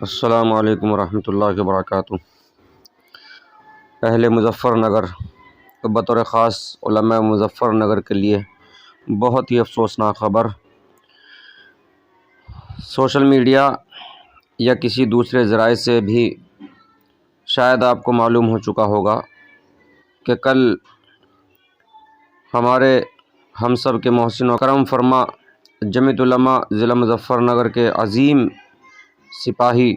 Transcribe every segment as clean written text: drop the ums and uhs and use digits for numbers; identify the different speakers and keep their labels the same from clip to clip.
Speaker 1: السلام علیکم ورحمۃ اللہ وبرکاتہ۔ اہل مظفر نگر بطور خاص علماء مظفر نگر کے لیے بہت ہی افسوسناک خبر۔ سوشل میڈیا یا کسی دوسرے ذرائع سے بھی شاید آپ کو معلوم ہو چکا ہوگا کہ کل ہمارے ہم سب کے محسن و کرم فرما جمعیت علماء ضلع مظفر نگر کے عظیم سپاہی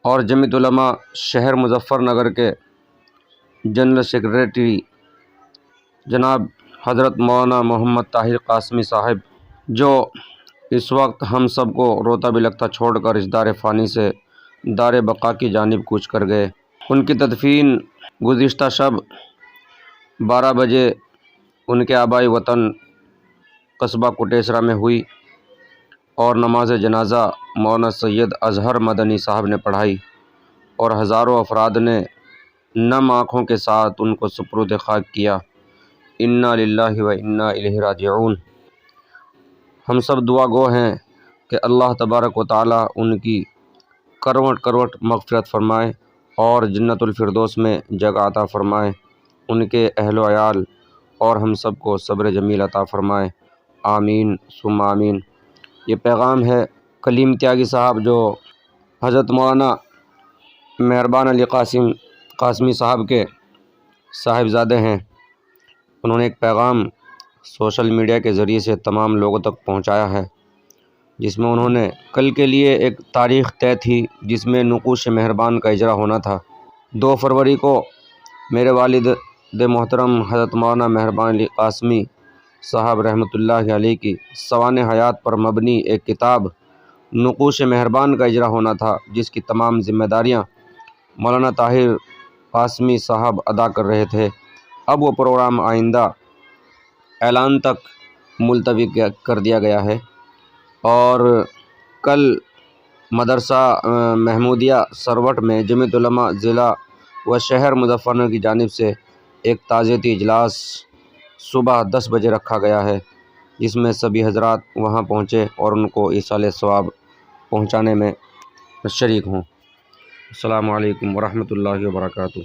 Speaker 1: اور جمعیت علماء شہر مظفر نگر کے جنرل سیکریٹری جناب حضرت مولانا محمد طاہر قاسمی صاحب، جو اس وقت ہم سب کو روتا بلکتا چھوڑ کر اس دار فانی سے دار بقا کی جانب کوچ کر گئے۔ ان کی تدفین گزشتہ شب 12 بجے ان کے آبائی وطن قصبہ کوٹیسرا میں ہوئی اور نماز جنازہ مولانا سید اظہر مدنی صاحب نے پڑھائی اور ہزاروں افراد نے نم آنکھوں کے ساتھ ان کو سپرد خاک کیا۔ انا للہ و انا الیہ راجعون۔ ہم سب دعا گو ہیں کہ اللہ تبارک و تعالی ان کی کروٹ کروٹ مغفرت فرمائے اور جنت الفردوس میں جگہ عطا فرمائے، ان کے اہل و عیال اور ہم سب کو صبر جمیل عطا فرمائے، آمین ثم آمین۔ یہ پیغام ہے کلیم تیاگی صاحب، جو حضرت مولانا مہربان علی قاسمی صاحب کے صاحبزادے ہیں۔ انہوں نے ایک پیغام سوشل میڈیا کے ذریعے سے تمام لوگوں تک پہنچایا ہے، جس میں انہوں نے کل کے لیے ایک تاریخ طے تھی جس میں نقوش مہربان کا اجرا ہونا تھا۔ 2 فروری کو میرے والد محترم حضرت مولانا مہربان علی قاسمی صاحب رحمۃ اللہ علیہ کی سوانح حیات پر مبنی ایک کتاب نقوش مہربان کا اجرا ہونا تھا، جس کی تمام ذمہ داریاں مولانا طاہر قاسمی صاحب ادا کر رہے تھے۔ اب وہ پروگرام آئندہ اعلان تک ملتوی کر دیا گیا ہے اور کل مدرسہ محمودیہ سروٹ میں جمعیت علماء ضلع و شہر مظفر نگر کی جانب سے ایک تعزیتی اجلاس صبح 10 بجے رکھا گیا ہے، جس میں سبھی حضرات وہاں پہنچے اور ان کو ایصال ثواب پہنچانے میں شریک ہوں۔ السلام علیکم ورحمۃ اللہ وبرکاتہ۔